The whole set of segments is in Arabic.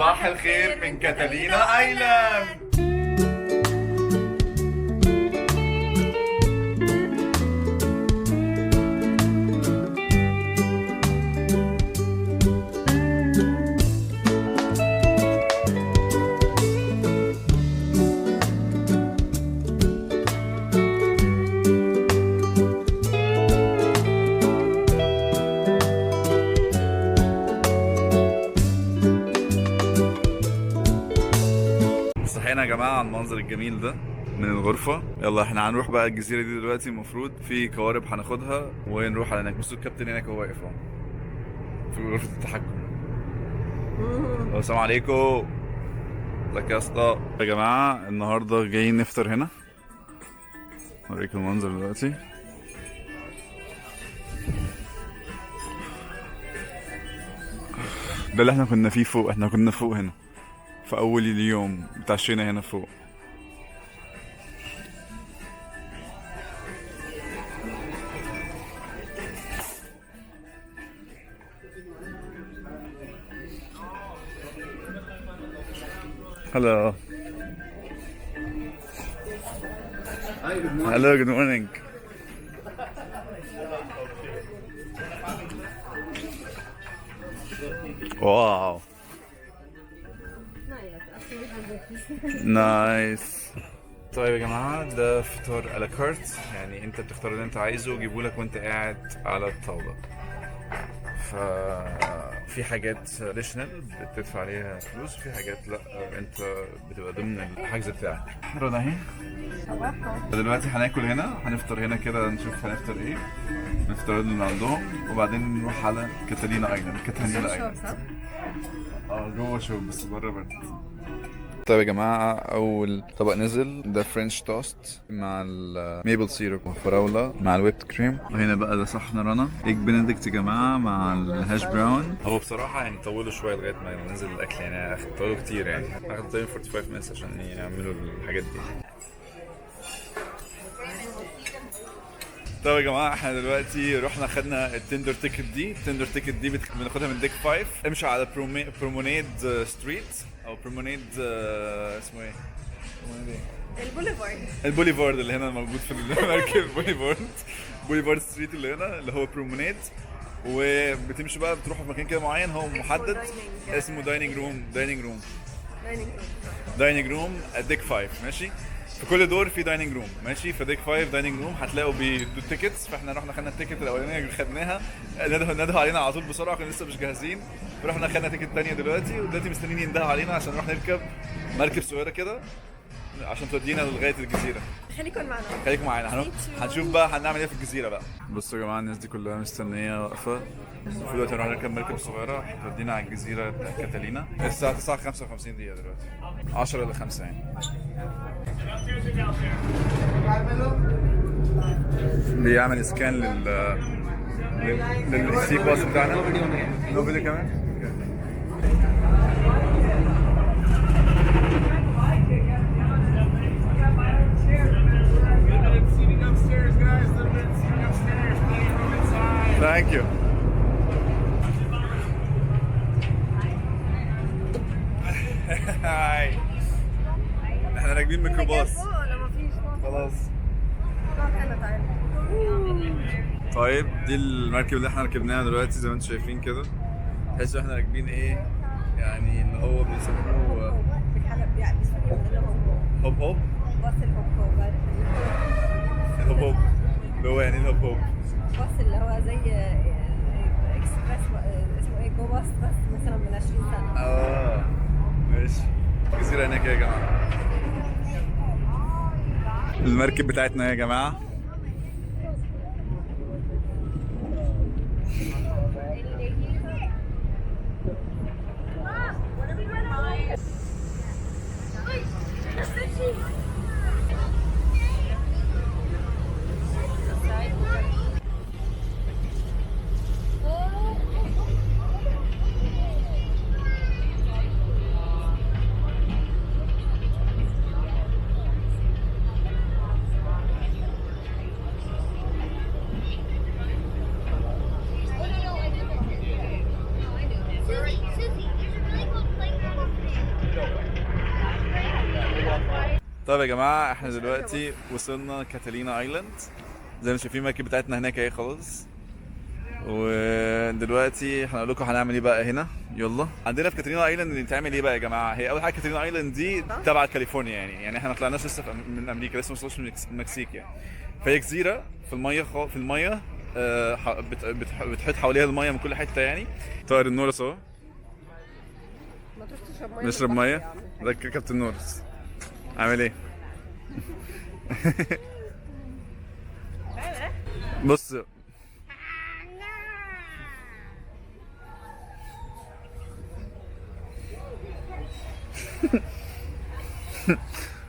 صباح الخير من كاتالينا ايلاند. صحينا يا جماعه على المنظر الجميل ده من الغرفه. يلا احنا هنروح بقى الجزيره دي دلوقتي. المفروض في قوارب هناخدها ونروح على هناك. بصوا الكابتن هناك هو واقف اهو في غرفه التحكم. السلام عليكم. ازيك يا اسطى؟ يا جماعه النهارده جايين نفطر هنا. اوريكم المنظر دلوقتي. ده اللي احنا كنا فيه فوق. احنا كنا فوق هنا في اول اليوم اتعشينا هنا فوق. Hello. Hi, good morning. Hello, good morning. Wow. نايس. طيب يا جماعة ده فطار على كارت، يعني انت بتختار اللي انت عايزه ويجيبولك وانت قاعد على الطاولة. ففي حاجات اديشنال بتدفع عليها فلوس وفي حاجات لا، انت بتبقى ضمن الحجز بتاعك. رنا اهي. دلوقتي هناكل هنا، هنفطر هنا كده، نشوف هنفطر ايه. نفطر اللي عندهم وبعدين نروح على كاتالينا ايلاند. كاتالينا ايلاند جوه شوب بس بره برد. طيب يا جماعة أول طبق نزل ده فرنش توست مع الميبل سيروب وفراولة مع الويبت كريم. وهنا بقى ده صحن رنا إيج بنديكت يا جماعة مع الهاش براون. هو بصراحة يعني طولوا شوية لغاية ما نزل الأكل، يعني طولوا كتير، يعني أخدوا تقريبا 45 minutes عشان يعملوا الحاجات دي. طيب يا جماعه احنا دلوقتي رحنا خدنا التندر تيكت دي. التندر تيكت دي بناخدها من ديك 5. امشي على برومونيد ستريت او برومونيد اسمه ايه؟ البوليفارد اللي هنا موجود في المركب. بوليفارد ستريت اللي هنا اللي هو برومونيد. وبتمشي بقى بتروح في مكان كده معين هو محدد اسمه دايننج روم ديك 5. ماشي. في كل دور في دايننج روم. ماشي. في ديك 5 دايننج روم هتلاقوا بيدوا تيكتس. فاحنا رحنا خدنا التيكت الاولانيه اللي خدناها، ندهوا علينا على طول بسرعه، كنا لسه مش جاهزين. رحنا خدنا تيكت ثانيه دلوقتي، ودلوقتي مستنيين يندهوا علينا عشان نروح نركب مركب صغيره كده عشان تودينا لغايه الجزيره. خليكم معانا هنشوف بقى هنعمل ايه في الجزيره بقى. بصوا يا جماعه الناس دي كلها مستنيه واقفه. في دلوقتي هنروح نركب مركب صغيره هتودينا على الجزيره بتاعت كاتالينا. الساعه 9:55 دقيقه دلوقتي 10 إلى 5 يعني. بيعمل اسكان للسي باس بتاعنا. نو فيديو كمان. Thank you. هاي. احنا راكبين ميكروباص. خلاص. طيب دي المركب اللي احنا ركبناها دلوقتي زي ما انتم شايفين كده. تحسوا احنا راكبين ايه؟ يعني اللي هو بيسموه هوب هوب. الهوب هوب اللي هو يعني الهوب هوب باص اللي هو زي اكسبريس اسمه ايه جو باص بس مثلا من 20 سنه. ماشي. الجزيره هناك يا جماعه. المركب بتاعتنا يا جماعه. طيب يا جماعه احنا دلوقتي وصلنا كاتالينا ايلاند، زي ما شايفين المركب بتاعتنا هناك اهي خلاص. ودلوقتي هنقول لكم هنعمل ايه بقى هنا. يلا عندنا في كاتالينا ايلاند اللي بتعمل ايه بقى يا جماعه. هي اول حاجه كاتالينا ايلاند دي تبع كاليفورنيا، يعني احنا ما طلعناش لسه من امريكا، لسه ما وصلناش من المكسيك يعني. فهي جزيره في الميه في الميه، بتحيط حواليها الميه من كل حته يعني. طائر النورس اهو. ما تروحش تشرب ميه نشرب من البحر ميه. يا عم. ده كابتن نورس عامل ايه؟ بص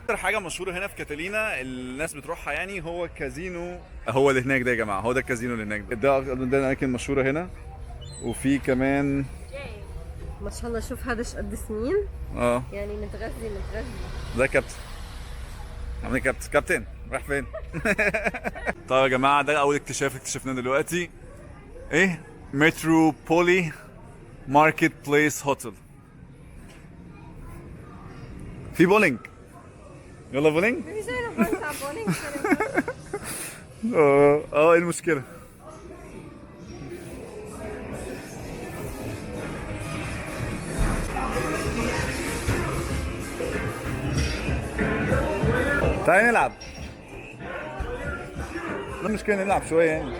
اكتر حاجه مشهوره هنا في كاتالينا الناس بتروحها يعني هو كازينو، هو اللي هناك ده يا جماعه، هو ده الكازينو اللي هناك ده الاماكن المشهوره هنا. وفي كمان ما شاء الله شوف هذا ايش قد سنين، يعني متغذي. ده كابتن عامل ايه كابتن رايح فين؟ طيب يا جماعه ده اول اكتشاف اكتشفناه دلوقتي. ايه؟ متروبولي ماركت بليس هوتل. في بولينج، يلا بولينج. مش انا بلعب بولينج. ايه المشكله؟ تعالي نلعب. لا مشكلة نلعب شوية يعني.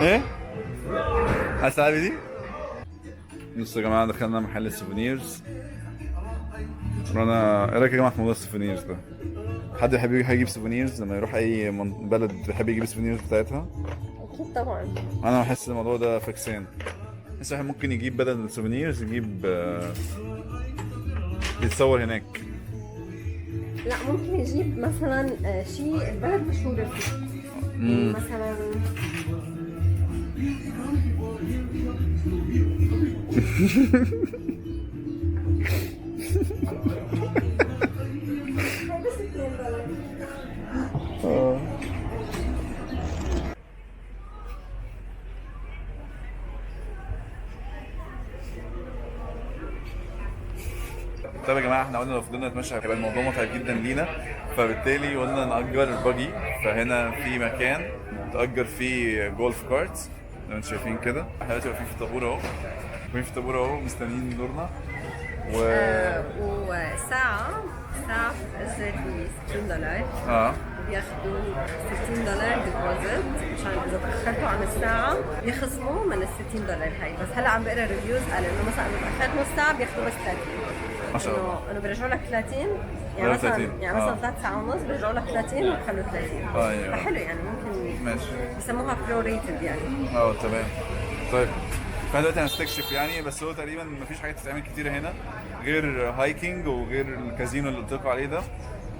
ايه؟ عايز تلعبي دي؟ بصوا يا جماعة دخلنا محل السوفينيرز. انا ايه رايك يا جماعة في موضوع السوفينيرز ده؟ حد يحب يجيب سوفينيرز لما يروح اي بلد بيحب يجيب السوفينيرز بتاعتها؟ اكيد طبعا. انا بحس الموضوع ده فكسان. بس احنا ممكن يجيب بدل السوفينيرز يجيب يتصور هناك. لا ممكن يجيب مثلا شيء البلد مشهورة فيه. مثلا طيب يا جماعه احنا قلنا لو فضلنا نتمشى هيبقى الموضوع متعب جدا لينا، فبالتالي قلنا نأجر الباجي. فهنا في مكان تأجر فيه جولف كارت زي ما انتم شايفين كده. احنا دلوقتي واقفين في طابور اهو، واقفين في طابور اهو مستنيين دورنا. وساعة في أجرة $60. بياخدوا $60 ديبوزيت مشان اذا تاخرتوا عن الساعه يخصموا من $60 هاي. بس هلا عم بقرا ريفيوز قال انه مثلا اذا تاخرت نص ساعه بياخذوا بس 30. ما شاء الله. انه بيرجعوا لك 30 يعني مثلا 30. يعني مثلا 3 ساعات ونص بيرجعوا لك 30 وبخلوا 30. ايوه فحلو يعني ممكن ماشي بسموها برو ريتد يعني. تمام. طيب فاحنا دلوقتي هنستكشف يعني، بس هو تقريبا مفيش حاجات تتعمل كتير هنا غير هايكنج وغير الكازينو اللي قلت لكم عليه ده.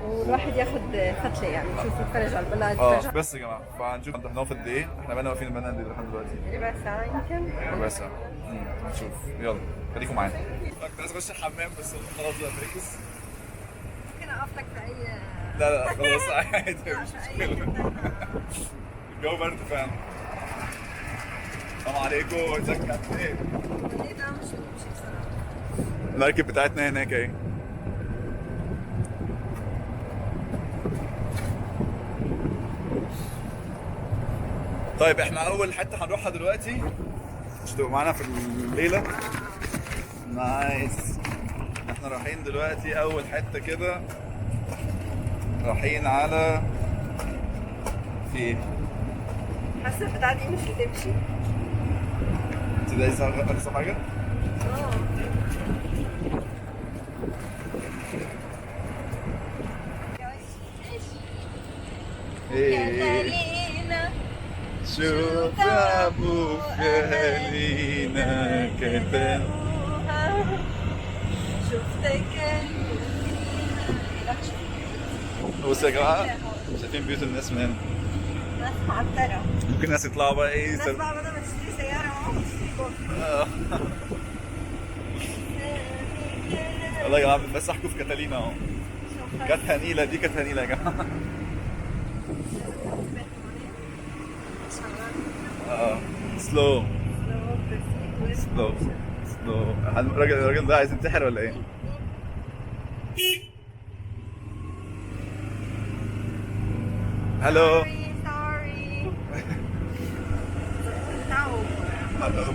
والواحد ياخد فتله يعني يشوف يتفرج على البلد. بس يا جماعه فهنشوف هنقف قد ايه. احنا بقينا واقفين لحد دلوقتي ربع ساعه يمكن. ربع ساعه. هنشوف. يلا خليكم معانا. كنت عايز اخش الحمام بس خلاص بقى فاكس. ممكن اقف لك في اي. لا خلاص عادي مش مشكله. الجو برد فعلا. السلام عليكم، ازيك يا كابتن؟ ايه ده مش بصراحه. المركب بتاعتنا هناك اهي. طيب احنا اول حته هنروحها دلوقتي مش تبقوا معانا في الليله. نايس. احنا رايحين دلوقتي اول حته كده، رايحين على في ايه؟ حاسه البتاعه دي مش بتمشي. انت ده اقصى حاجه؟ كاتالينا شوف ابو خلينا كتاب. شفتك. بصوا يا جماعه شايفين بيوت الناس من هنا. ناس معترة. ممكن الناس يطلعوا بقى ايه الناس بقى بدل ما تشتري سيارة معاهم تشتري جولف. والله يا جماعه بنفسحكم في كاتالينا اهو. كانت هنيله دي، كانت هنيله يا جماعه. سلو. سلو سلو. الراجل ده عايز ينتحر ولا ايه؟ هلو. سوري.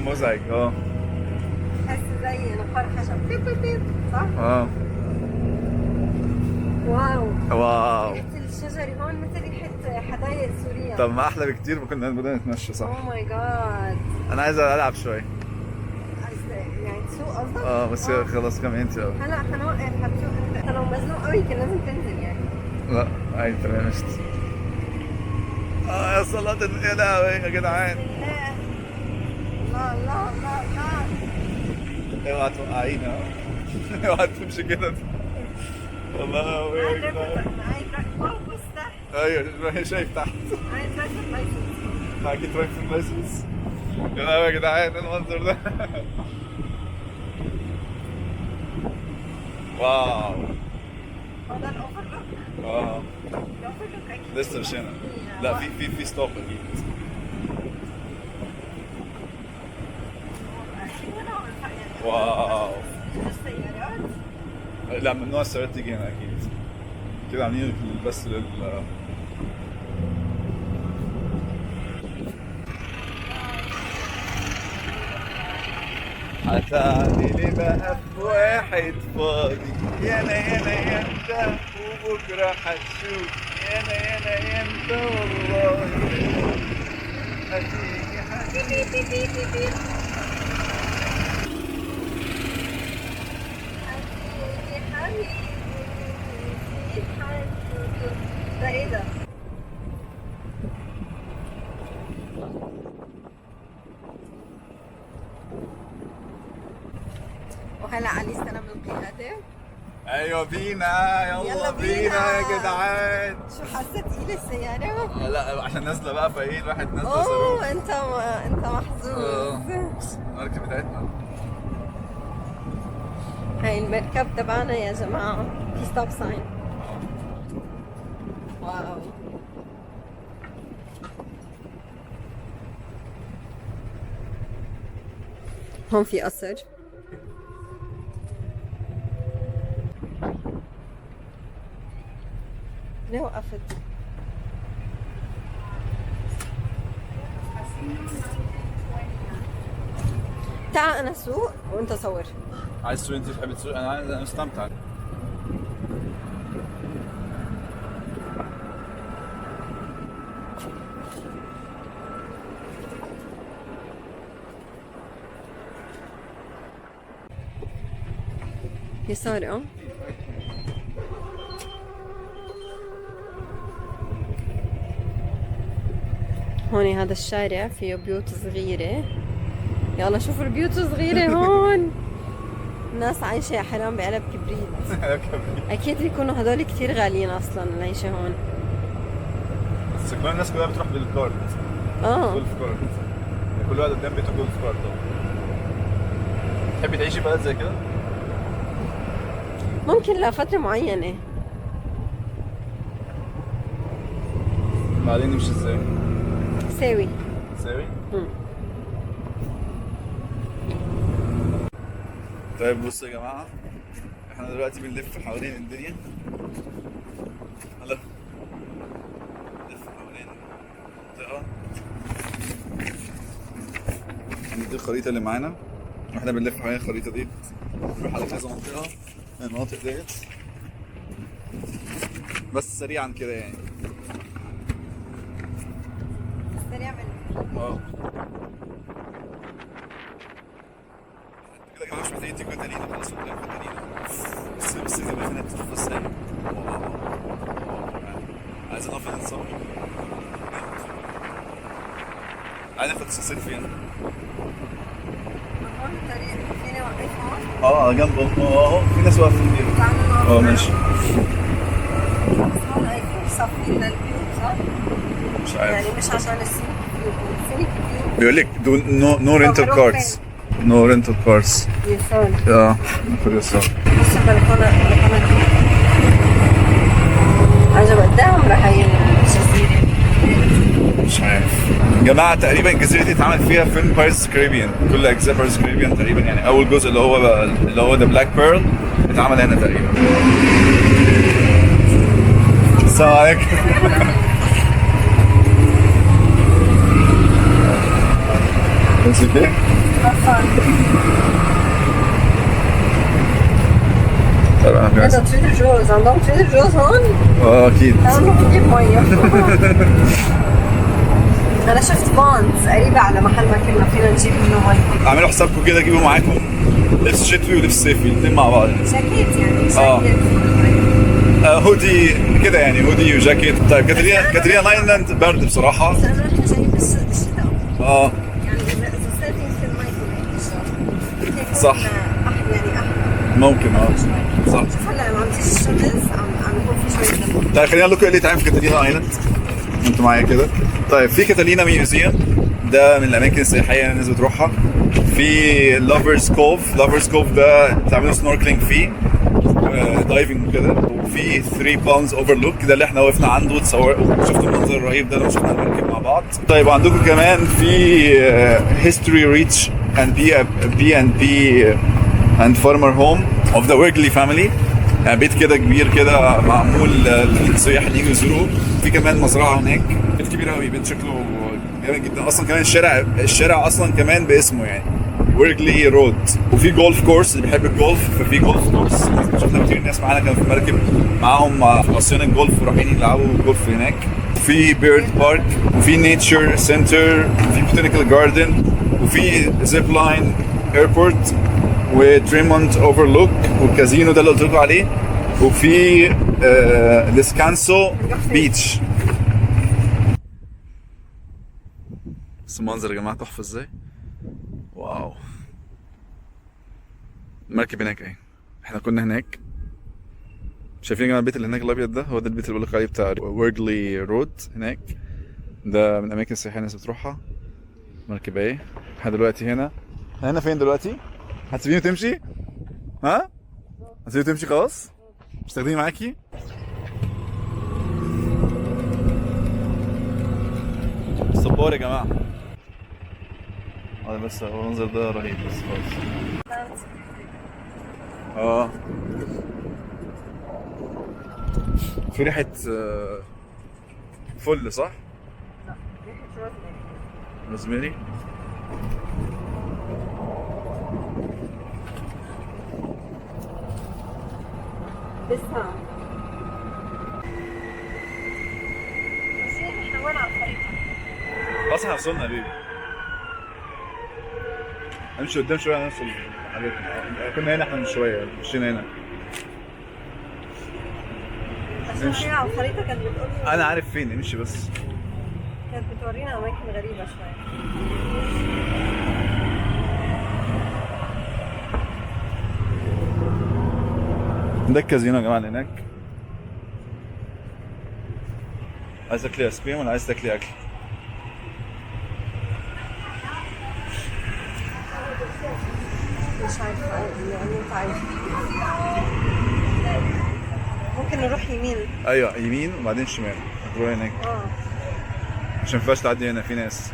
مزعج تحس زي نقار خشب بيب بيب بيب صح؟ واو واو. ريحة الشجر هون مثل ريحة حدايق سوريا. طب ما احلى بكتير، كنا بدنا نتمشى صح؟ اوه ماي جاد. انا عايز العب شوي. يعني تسوق قصدك؟ بس خلاص كمل انت. هلا حنوقف حتسوق انت لو مزنوق قوي كان لازم تنزل يعني. لا عادي تمام مشت. يا صلاة يا لهوي يا جدعان. لا لا لا لا. اوعى توقعينا. اوعى تمشي كده. والله يا جدعان. بص تحت. ايوه شايف تحت. عايز رايسن لايسنس. اكيد رايح في اللايسنس. يا لهوي يا جدعان ايه المنظر ده. واو. هذا الاوفرلوك. الاوفرلوك اكيد. لسه مش هنا. لا في ستوب اكيد. واو. السيارات. لا ممنوع السيارات تيجي هنا اكيد. كده عاملين بس هتعني لي بقى في واحد فاضي. يانا انت وبكره هتشوف. يانا انت والله هتيجي ده ايه ده؟ وهلا علي استلم القيادة. ايوه بينا يلا بينا يا جدعان. شو حاسة تقيلة السيارة؟ لا عشان نازله بقى فايه الواحد نازله صاروخ. اوه انت محظوظ. المركب بتاعتنا. هاي المركب تبعنا يا جماعة، في ستوب ساين. واو. هون في قصر. ليه وقفت؟ تعال انا اسوق وانت صور. عايز تسوق انت تحب تسوق؟ انا عايز استمتع. يسار هون هذا الشارع فيه بيوت صغيرة. يلا شوفوا البيوت الصغيرة هون. الناس عايشة يا حرام بقلب كبريت. أكيد بيكونوا هدول كتير غاليين أصلا العيشة هون. بس كل الناس كلها بتروح بالكارد. جولف كارد. كل واحد قدام بيته جولف كارد. تحبي تعيشي بلد زي كده؟ ممكن لفترة معينة. بعدين نمشي ازاي؟ ساوي. طيب بصوا يا جماعة، احنا دلوقتي بنلف حوالين الدنيا. هلا نلف حوالين المنطقة. دي الخريطة اللي معانا واحنا بنلف حوالين الخريطة دي، نروح على كذا منطقة من المناطق ديت بس سريعا كده يعني. سريع منك. كده يا جماعة مش محتاجين تيجوا تانيين، خلاص قدام تانيين. بس زي ما هنا تشوفوا ازاي. عايز نقف نتصور. عايز ناخد السلسلة فين؟ هون الطريق فينا نوقف هون؟ جنب في ناس واقفة كتير. ماشي. بس هون هيكون صافين للبيوت صح؟ مش عارف. يعني مش عشان السينيك فيو. بيقول لك نو رينتال كاردز. نو رينتال كاردز. يسار. ناخد يسار. بص البلكونة عجب قدام راح هي الجزيرة. مش عارف. جماعة تقريبا الجزيرة دي اتعمل فيها فيلم بايرتس كاريبيان، كل اجزاء بايرتس كاريبيان تقريبا يعني اول جزء اللي هو ذا بلاك بيرل اتعمل هنا تقريبا. السلام عليكم. That's okay. طيب انا في هذا تريدر جوز، عندهم تريدر جوز هون؟ اكيد. تعالوا نروح نجيب مية. أنا شفت بونز قريبة على محل ما كنا فينا نجيب منه مي. اعملوا حسابكم كده جيبوا معاكم لبس شتوي ولبس صيفي الاثنين مع بعض. جاكيت يعني جاكيت. هودي كده يعني هودي وجاكيت. طيب كاترينا نايلاند برد بصراحة. بس أنا إحنا جايين بالشتاء. اه يعني إذا صيف يمكن ما يكون هيك الشهر. صح. يعني أحلى. ممكن صح. شوف هلا لما عم تيجي الشمس عم يكون في شوية دفء. طيب خلينا نقول لكم اللي تعمل في كاتالينا ايلاند. انتوا معايا كده. طيب في كاتالينا ميوزيوم، ده من الاماكن السياحيه اللي الناس بتروحها. في لافرز كوف ده تعملوا سنوركلينج فيه، دايفنج وكده. وفي 3 باوندز اوفرلوك ده اللي احنا وقفنا عنده وشفتوا المنظر الرهيب ده لما شفنا المركب مع بعض. طيب عندكم كمان في هيستوري ريتش اند بي اند فارمر هوم اوف ذا ويرجلي فاميلي، يعني بيت كده كبير كده معمول للسياح اللي يجوا يزوروه. في كمان مزرعه هناك، بيت كبير قوي، بيت شكله جامد جدا. اصلا كمان الشارع اصلا كمان باسمه يعني ويرجلي رود. وفي جولف كورس، اللي بيحب الجولف ففي جولف كورس. شفنا كتير ناس معانا كانوا في المركب معاهم في عصيان الجولف ورايحين يلعبوا جولف هناك. وفي بيرد بارك، وفي نيتشر سنتر، وفي بوتانيكال جاردن، وفي زيب لاين ايربورت، وتريمونت اوفرلوك، والكازينو ده اللي قلت لكم عليه. وفي ديسكانسو بيتش. بس المنظر يا جماعه تحفه ازاي. واو. المركب هناك اهي، احنا كنا هناك. شايفين يا جماعه البيت اللي هناك الابيض ده؟ هو ده البيت اللي بقول لكم عليه بتاع ويرجلي رود هناك. ده من الاماكن السياحيه الناس بتروحها. مركب اهي. احنا دلوقتي هنا فين دلوقتي؟ هتسيبيني تمشي؟ ها؟ هتسيبيني تمشي خلاص؟ مش تاخديني معاكي؟ صبار يا جماعة. بس المنظر ده رهيب بس خلاص. في ريحة فل صح؟ لا ريحة روزماري. لسه بس احنا وين على الخريطة؟ خلاص احنا وصلنا يا بيبي. امشي قدام شوية نوصل حاجتنا. كنا هنا احنا من شوية، مشينا هنا. عشان هي على الخريطة كانت بتقول أنا عارف فين، امشي بس. كانت بتورينا أماكن غريبة شوية. ده الكازينو يا جماعة اللي هناك. عايز تاكلي ايس كريم ولا عايز تاكلي أكل؟ مش عارفة يعني انت عارف. ممكن نروح يمين. أيوه يمين وبعدين شمال، هتروحي هناك. عشان مينفعش تعدي هنا، في ناس.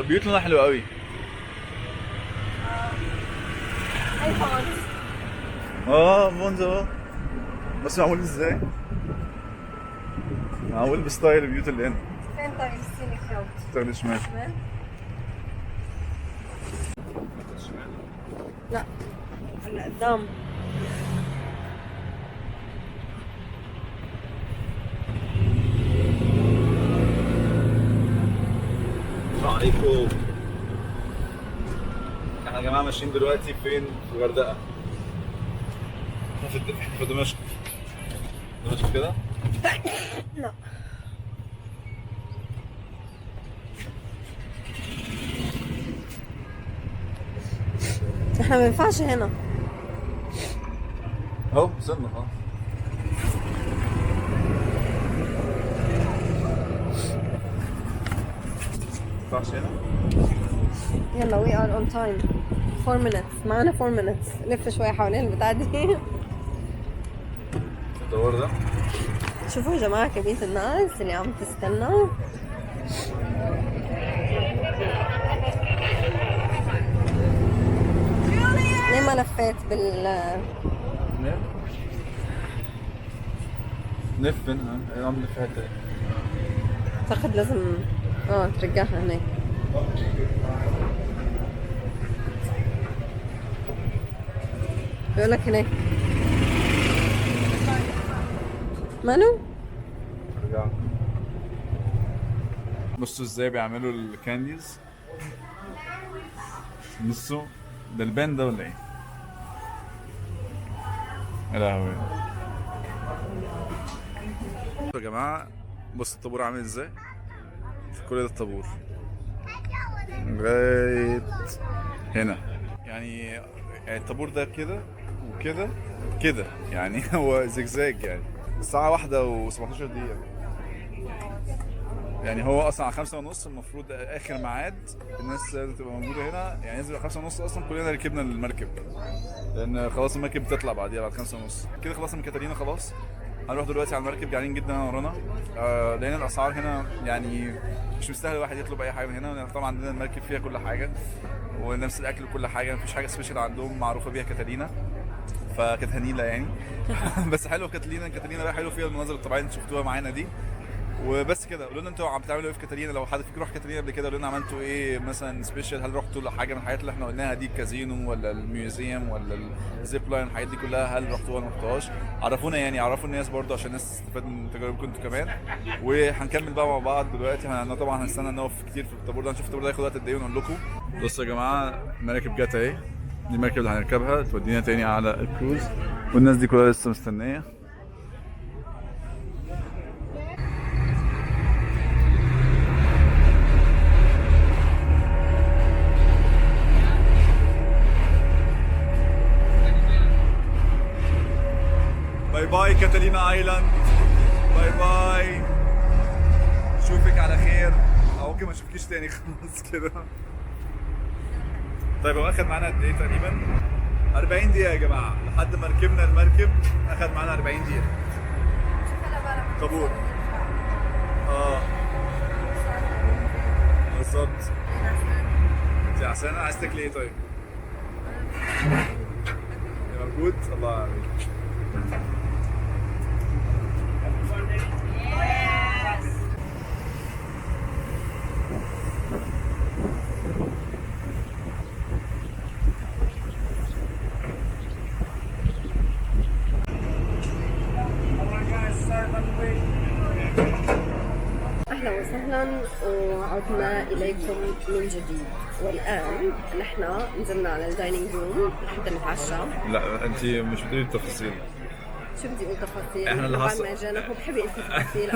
بيوت لونها حلو قوي. هاي بونز. بونز اهو. بس معمول ازاي؟ معمول بستايل البيوت اللي هنا. فين طريق السينيك روت؟ تاخدي شمال. لا هلا قدام. السلام عليكم. احنا يا جماعه ماشيين دلوقتي فين؟ في الغردقه. في دمشق. دمشق كده؟ لا احنا ما ينفعش هنا. اهو وصلنا خلاص. ما ينفعش هنا؟ يلا we are on time. 4 minutes معنا 4 minutes لف شوي حوالين البتاع دي. الدور ده شوفوا يا جماعة كمية الناس اللي عم تستنى. ليه ما لفيت نفن عم نفها. اعتقد لازم ترجعها هناك. بيقولك هناك مانو. بصوا ازاي بيعملوا الكانديز. بصوا ده البان ده ولا ايه؟ يا لهوي يا جماعه. بص الطابور عامل ازاي. في كل ده الطابور لغايه هنا. يعني الطابور ده كده وكده كده يعني هو زجزاج. يعني الساعه 1:17 دقيقه. يعني هو اصلا على 5:30 المفروض اخر ميعاد الناس لازم تبقى موجوده هنا. يعني نزل على 5:30 اصلا كلنا ركبنا المركب لان خلاص المركب بتطلع بعديها بعد 5:30 كده. خلاص من كاتالينا خلاص هنروح دلوقتي على المركب. جعانين جدا انا ورانا لان الاسعار هنا يعني مش مستاهل الواحد يطلب اي حاجه من هنا. طبعا عندنا المركب فيها كل حاجه ونفس الاكل وكل حاجه. مفيش حاجه سبيشال عندهم معروفه بيها كاتالينا فكانت هنيله يعني بس حلوه كاتالينا بقى حلو فيها المناظر الطبيعيه اللي شفتوها معانا دي. وبس كده. قولوا لنا انتوا عم بتعملوا ايه في كاتالينا. لو حد فيكم راح كاتالينا قبل كده قولوا لنا عملتوا ايه مثلا سبيشال. هل رحتوا لحاجه من الحاجات اللي احنا قلناها دي الكازينو ولا الميوزيوم ولا الزيب لاين الحاجات دي كلها هل رحتوها ولا ما رحتوهاش. عرفونا يعني عرفوا الناس برضه عشان الناس تستفاد من تجاربكم انتوا كمان. وهنكمل بقى مع بعض دلوقتي. انا طبعا هنستنى نقف كتير في الطابور ده نشوف الطابور ده هياخد وقت قد ايه ونقول لكم. بصوا يا جماعه المراكب جت اهي. دي المركب اللي هنركبها تودينا تاني على الكروز والناس دي كلها لسه مستنيه. باي باي كاتالينا ايلاند. باي باي. اشوفك على خير او ممكن ما اشوفكيش تاني خلاص كده. طيب هو اخد معانا قد ايه تقريبا؟ 40 دقيقة يا جماعة لحد ما ركبنا المركب. اخد معانا 40 دقيقة. طابور. بالظبط. انت عسانة عايز تاكلي ايه طيب؟ موجود؟ الله عليك. أهلا وسهلا وعدنا إليكم من جديد. والآن نحن نزلنا على الدايننج روم لحتى نتعشى. لا انت مش بتقولي التفاصيل. شو بدي اقول تفاصيل؟ احنا اللي حصل ما جانا هو بحب يقول تفاصيل.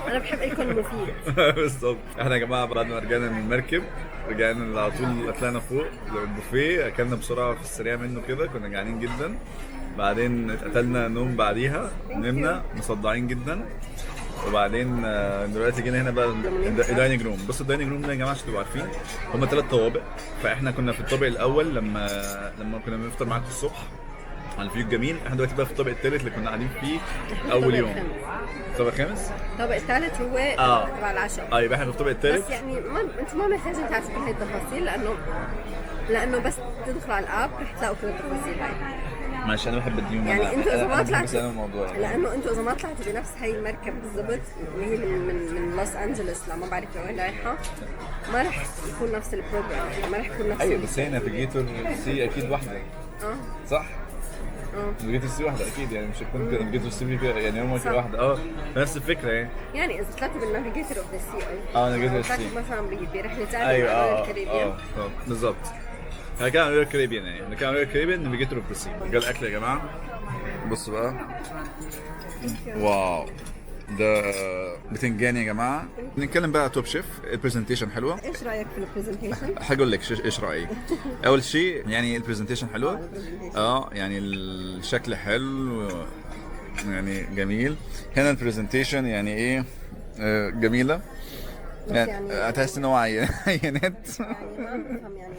انا بحب لكم المفيد. بالظبط. احنا يا جماعه بعد ما رجعنا من المركب رجعنا على طول طلعنا فوق البوفيه اكلنا بسرعه في السريع منه كده كنا جعانين جدا. بعدين اتقتلنا نوم بعديها نمنا مصدعين جدا. وبعدين دلوقتي جينا هنا بقى الدايننج روم. بصوا الدايننج روم ده يا جماعه عشان تبقوا عارفين هم 3 طوابق. فاحنا كنا في الطابق الاول لما كنا بنفطر معاكم الصبح على الفيو الجميل. احنا دلوقتي بقى في الطابق الثالث اللي كنا قاعدين فيه اول يوم. الطابق الخامس. الطابق الثالث هو تبع العشاء. يبقى احنا في الطابق الثالث. بس يعني انتم ما محتاجين تعرفوا كل هاي التفاصيل لانه بس تدخلوا على الاب رح تلاقوا كل التفاصيل هاي. ماشي انا بحب الديون. يعني انتوا اذا ما طلعتوا الموضوع لانه انتوا اذا ما طلعتوا بنفس هاي المركب بالضبط اللي هي من لوس انجلوس ما بعرف وين رايحه ما رح يكون نفس البروجرام. يعني ما رح يكون نفس. ايوه بس هي نافيجيتور سي اكيد واحده. صح؟ نافيجيتور سي واحده اكيد. يعني مش هتكون نافيجيتور سي يعني هم واحده نفس الفكره يعني. يعني اذا طلعتوا بالنافيجيتور اوف ذا سي نافيجيتور سي مثلا برحله ايوه الكاريبيان. بالظبط. احنا كان رويال كاريبيان يعني احنا كان رويال كاريبيان نافيجيتور اوف ذا سي. جا الاكل يا جماعه. بصوا بقى. واو ده بتنجان يا جماعه. نتكلم بقى توب شيف. البرزنتيشن حلوه. ايش رايك في البرزنتيشن؟ هقول لك ايش رايي. اول شيء يعني البرزنتيشن حلوه. يعني الشكل حلو يعني جميل. هنا البرزنتيشن يعني ايه جميله. يعني هتحس ان هو عينات. يعني ما بفهم يعني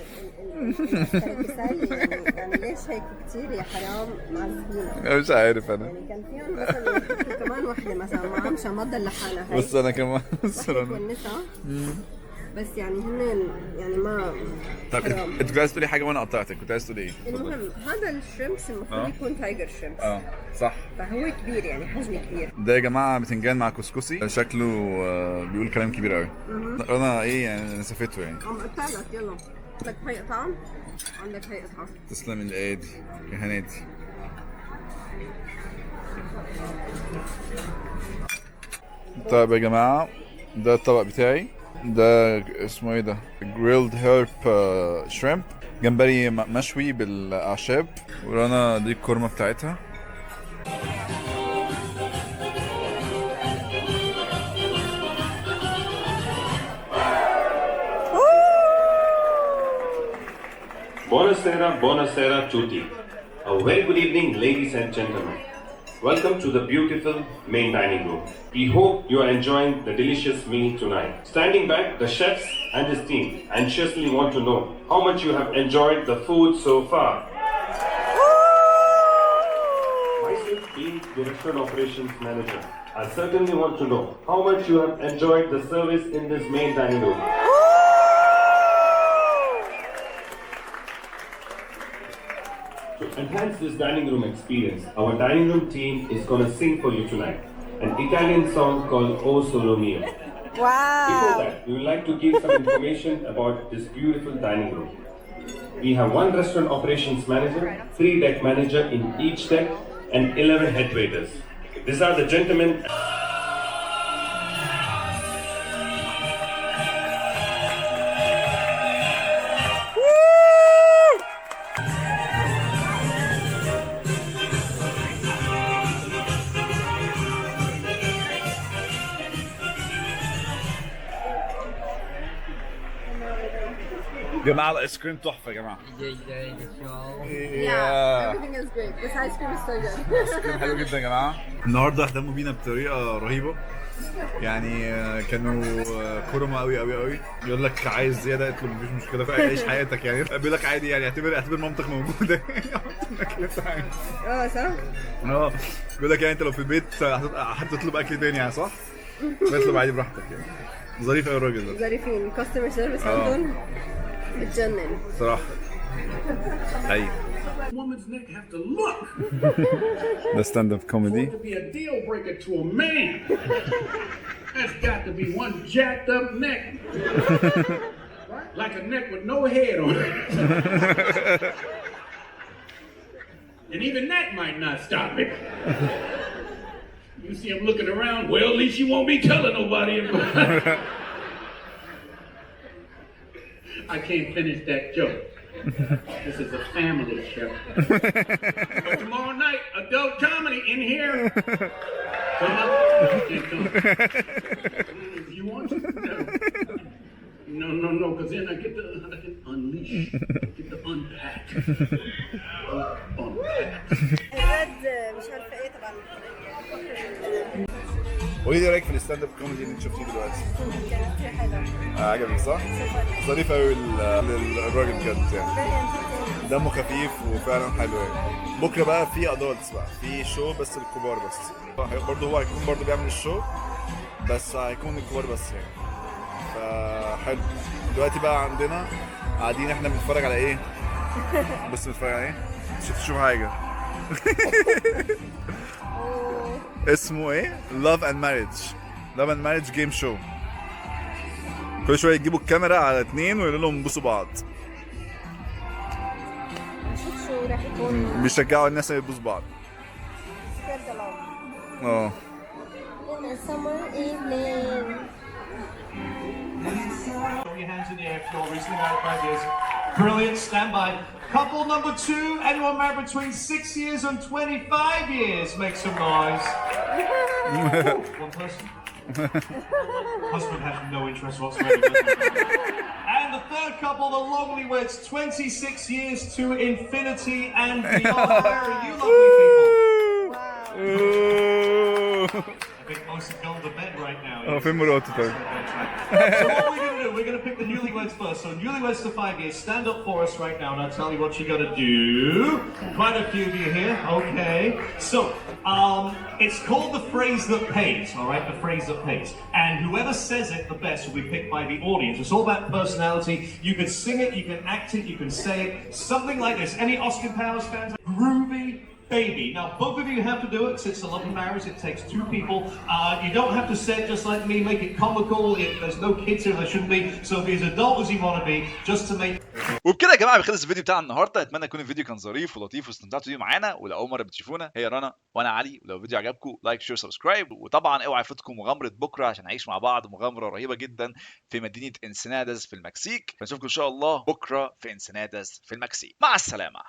يعني ليش هيك كثير يا حرام معذبين؟ مش عارف انا يعني كان فيهم مثلا كمان وحده مثلا معهم شمضه لحالها هي بس انا كمان والنساء بس يعني هن يعني ما طب انت كنت عايز تقولي حاجه وانا قطعتك، كنت عايز تقولي ايه؟ المهم هذا الشريمس المفروض يكون تايجر شريمس صح، فهو كبير يعني حجمه كبير. ده يا جماعه بتنجان مع كسكسي، شكله بيقول كلام كبير قوي. انا ايه يعني نسفته يعني. عم قطع لك يلا، بدك هي قطعه؟ عندك هي قطعه. تسلم الايدي يا هنادي. طيب يا جماعه ده الطبق بتاعي، ده اسمه ايه ده؟ جريلد هيرب شريمب، جمبري مشوي بالاعشاب، ورانا دي الكورمه بتاعتها. Buonasera, buonasera tutti. A very good evening, ladies and gentlemen. Welcome to the beautiful main dining room. We hope you are enjoying the delicious meal tonight. Standing back, the chefs and his team anxiously want to know how much you have enjoyed the food so far. Myself being the restaurant operations manager, I certainly want to know how much you have enjoyed the service in this main dining room. To enhance this dining room experience, our dining room team is going to sing for you tonight an Italian song called O Solo Mio. Before that, we would like to give some information about this beautiful dining room. We have 1 restaurant operations manager, 3 deck manager in each deck, and 11 head waiters. These are the gentlemen. جماعه الايس كريم تحفه يا جماعه. Yeah, everything is great. This ice cream is so good. الايس كريم حلو جدا يا جماعه. النهارده اهتموا بينا بطريقه رهيبه، يعني كانوا كرمه قوي قوي قوي. يقول لك عايز زياده اطلب مفيش مشكله، عيش حياتك يعني. بيقول لك عادي يعني، اعتبر مامتك موجوده. صح؟ بيقول لك يعني انت لو في البيت هتطلب اكل تاني يعني، صح؟ اطلب عادي براحتك يعني. ظريف قوي الراجل ده. ظريفين، الكاستمر سيرفيس عندهم بتجنن صراحه. ايوه. Woman's neck have to look. ده ستاند اب كوميدي. To be a deal breaker to a man. That's got to be one jacked up neck. Like a neck with no head on it. And even that might not stop it. You see him looking around, well, at least you won't be telling nobody. I can't finish that joke. This is a family show. But tomorrow night, adult comedy in here. Come up. If you want to. No, because then I get to unleash, get to unpack. مش عارفه ايه طبعا. قولي لي رايك في الستاند اب كوميدي اللي انت شفتيه دلوقتي؟ كانت كتير حلوه. عجبك صح؟ ظريف قوي الراجل بجد يعني. دمه خفيف وفعلا حلو يعني. بكره بقى في ادولتس بقى، في شو بس للكبار بس. برضه هو هيكون برضه بيعمل الشو بس هيكون الكبار بس يعني. فحلو. دلوقتي بقى عندنا قاعدين احنا بنتفرج على ايه؟ بس بنتفرج على ايه؟ مش هتشوف حاجه. اسمه ايه؟ Love and Marriage Game Show. كل شويه يجيبوا الكاميرا على 2 ويقولوا لهم بوسوا بعض. نشوف شو راح يكون. بيشجعوا الناس اللي يبوسوا بعض. Summer evening. Throw your hands in the air, Phil. Recently married 5 years. Brilliant. Stand by. Couple number 2, anyone married between 6 years and 25 years? Make some noise. One person. Husband has no interest whatsoever. And the third couple, the lovely weds, 26 years to infinity and beyond. Where are you lovely people? I think most have gone to bed right now. فين مراته طيب؟ So what we're going to to do, we're going to pick the newlyweds first. So newlyweds to 5 years, stand up for us right now and I'll tell you what you got to do. Quite a few of you here. Okay. So, it's called the phrase that pays, all right? The phrase that pays. And whoever says it the best will be picked by the audience. It's all about personality. You can sing it, you can act it, you can say it. Something like this. Any Austin Powers fans? Groovy Baby. Now, both of you have to do it because it's a love marriage. It takes two people. You don't have to say it just like me. Make it comical. There's no kids here. There shouldn't be. So be as adult as you want to be, just to make. وبكده يا جماعه بيخلص الفيديو بتاع النهارده. اتمنى يكون الفيديو كان ظريف ولطيف واستمتعتوا بيه معانا. ولو اول مره بتشوفونا هي رنا وانا علي. ولو الفيديو عجبكم لايك شير سبسكرايب. وطبعا اوعى يفوتكم مغامره بكره عشان نعيش مع بعض مغامره رهيبه جدا في مدينه انسنادس في المكسيك. فنشوفكم ان شاء الله بكره في انسنادس في المكسيك. مع السلامه.